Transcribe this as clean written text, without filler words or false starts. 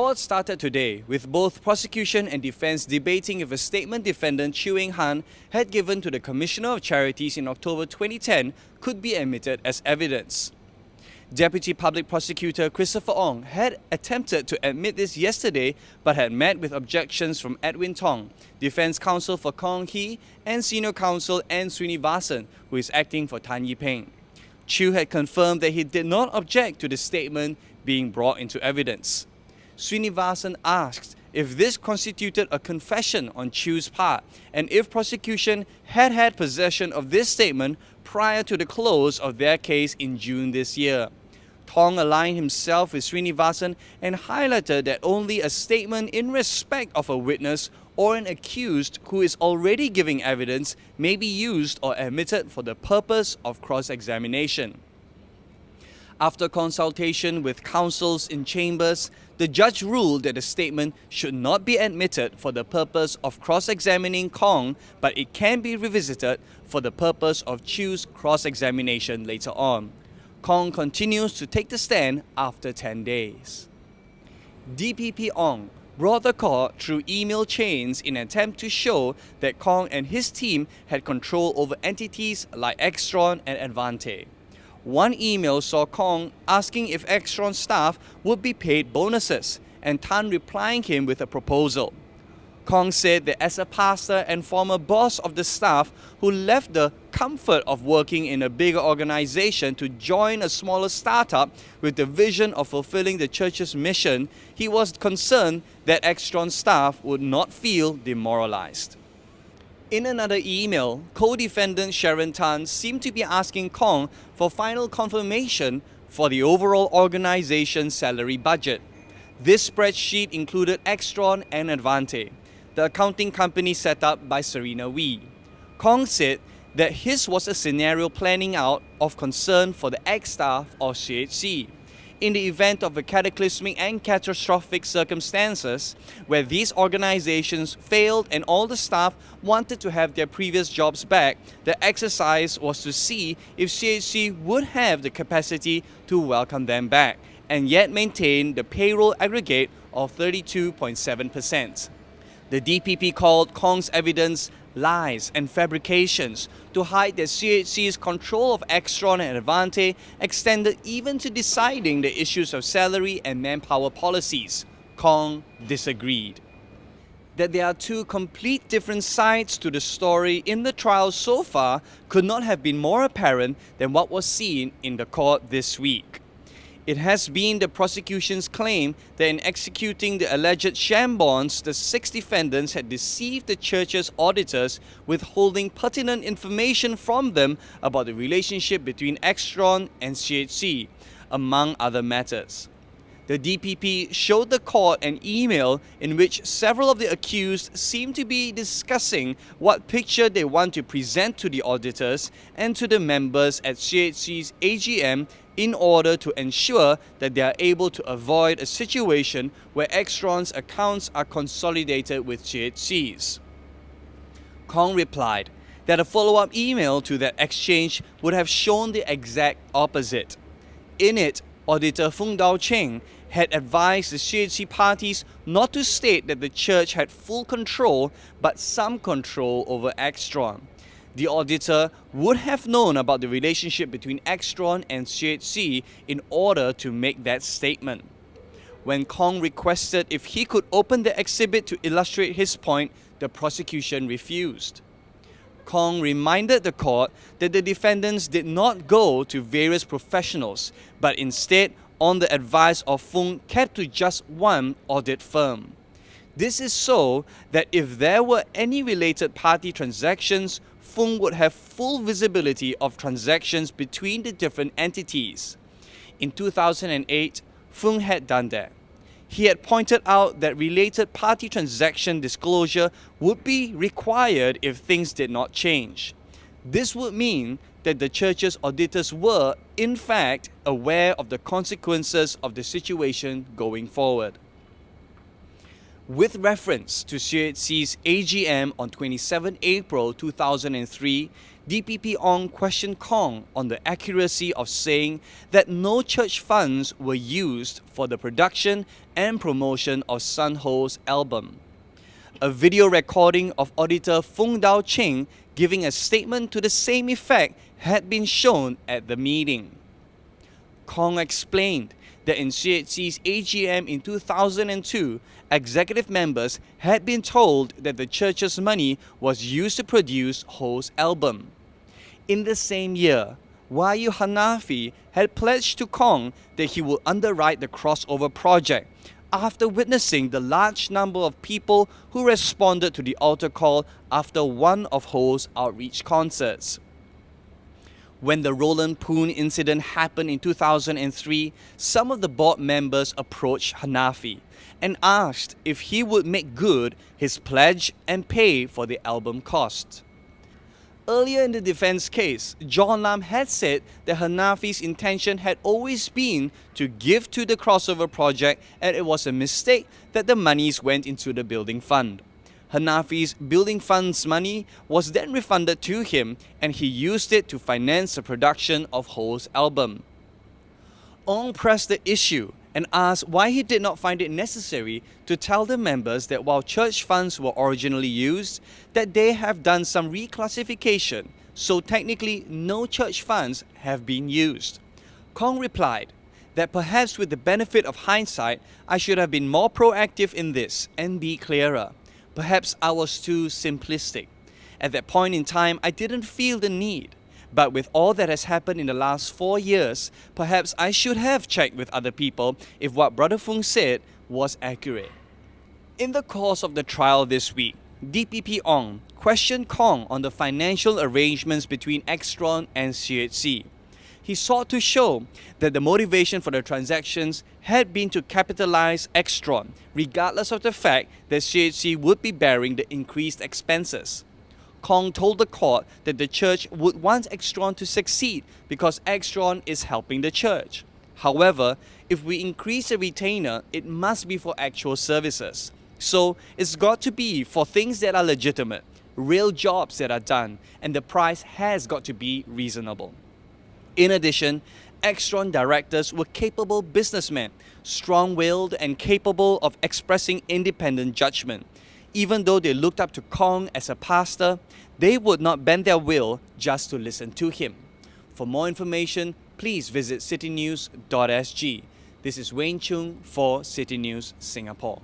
court started today with both prosecution and defense debating if a statement defendant Chew Eng Han had given to the Commissioner of Charities in October 2010 could be admitted as evidence. Deputy Public Prosecutor Christopher Ong had attempted to admit this yesterday but had met with objections from Edwin Tong, Defence Counsel for Kong Hee, and Senior Counsel N. Srinivasan, who is acting for Tan Yee Peng. Chew had confirmed that he did not object to the statement being brought into evidence. Srinivasan asked if this constituted a confession on Chew's part and if prosecution had possession of this statement prior to the close of their case in June this year. Tong aligned himself with Srinivasan and highlighted that only a statement in respect of a witness or an accused who is already giving evidence may be used or admitted for the purpose of cross-examination. After consultation with counsels in chambers, the judge ruled that the statement should not be admitted for the purpose of cross-examining Kong, but it can be revisited for the purpose of Chew's cross-examination later on. Kong continues to take the stand after 10 days. DPP Ong brought the court through email chains in an attempt to show that Kong and his team had control over entities like Extron and Advante. One email saw Kong asking if Extron staff would be paid bonuses and Tan replying him with a proposal. Kong said that as a pastor and former boss of the staff who left the comfort of working in a bigger organization to join a smaller startup with the vision of fulfilling the church's mission, he was concerned that Extron staff would not feel demoralized. In another email, co-defendant Sharon Tan seemed to be asking Kong for final confirmation for the overall organization's salary budget. This spreadsheet included Extron and Advante, the accounting company set up by Serena Wee. Kong said that his was a scenario planning out of concern for the ex-staff of CHC. In the event of a cataclysmic and catastrophic circumstances where these organizations failed and all the staff wanted to have their previous jobs back, the exercise was to see if CHC would have the capacity to welcome them back and yet maintain the payroll aggregate of 32.7%. The DPP called Kong's evidence lies and fabrications to hide that CHC's control of Extron and Advante extended even to deciding the issues of salary and manpower policies. Kong disagreed. That there are two complete different sides to the story in the trial so far could not have been more apparent than what was seen in the court this week. It has been the prosecution's claim that in executing the alleged sham bonds, the 6 defendants had deceived the church's auditors, withholding pertinent information from them about the relationship between Extron and CHC, among other matters. The DPP showed the court an email in which several of the accused seemed to be discussing what picture they want to present to the auditors and to the members at CHC's AGM in order to ensure that they are able to avoid a situation where Extron's accounts are consolidated with CHC's. Kong replied that a follow-up email to that exchange would have shown the exact opposite. In it, Auditor Fung Dao Cheng had advised the CHC parties not to state that the church had full control but some control over Extron. The auditor would have known about the relationship between Extron and CHC in order to make that statement. When Kong requested if he could open the exhibit to illustrate his point, the prosecution refused. Kong reminded the court that the defendants did not go to various professionals, but instead, on the advice of Fung, kept to just one audit firm. This is so that if there were any related party transactions, Fung would have full visibility of transactions between the different entities. In 2008, Fung had done that. He had pointed out that related party transaction disclosure would be required if things did not change. This would mean that the church's auditors were, in fact, aware of the consequences of the situation going forward. With reference to CHC's AGM on 27 April 2003, DPP Ong questioned Kong on the accuracy of saying that no church funds were used for the production and promotion of Sun Ho's album. A video recording of Auditor Fung Dao Ching giving a statement to the same effect had been shown at the meeting. Kong explained that in CHC's AGM in 2002, executive members had been told that the church's money was used to produce Ho's album. In the same year, Wahyu Hanafi had pledged to Kong that he would underwrite the crossover project after witnessing the large number of people who responded to the altar call after one of Ho's outreach concerts. When the Roland Poon incident happened in 2003, some of the board members approached Hanafi and asked if he would make good his pledge and pay for the album cost. Earlier in the defense case, John Lam had said that Hanafi's intention had always been to give to the crossover project and it was a mistake that the monies went into the building fund. Hanafi's building fund's money was then refunded to him and he used it to finance the production of Ho's album. Ong pressed the issue and asked why he did not find it necessary to tell the members that while church funds were originally used, that they have done some reclassification, so technically no church funds have been used. Kong replied that perhaps with the benefit of hindsight, I should have been more proactive in this and be clearer. Perhaps I was too simplistic. At that point in time, I didn't feel the need. But with all that has happened in the last 4 years, perhaps I should have checked with other people if what Brother Fung said was accurate. In the course of the trial this week, DPP Ong questioned Kong on the financial arrangements between Extron and CHC. He sought to show that the motivation for the transactions had been to capitalize Extron, regardless of the fact that CHC would be bearing the increased expenses. Kong told the court that the church would want Extron to succeed because Extron is helping the church. However, if we increase the retainer, it must be for actual services. So it's got to be for things that are legitimate, real jobs that are done, and the price has got to be reasonable. In addition, Extron directors were capable businessmen, strong-willed and capable of expressing independent judgment. Even though they looked up to Kong as a pastor, they would not bend their will just to listen to him. For more information, please visit citynews.sg. This is Wayne Chung for City News Singapore.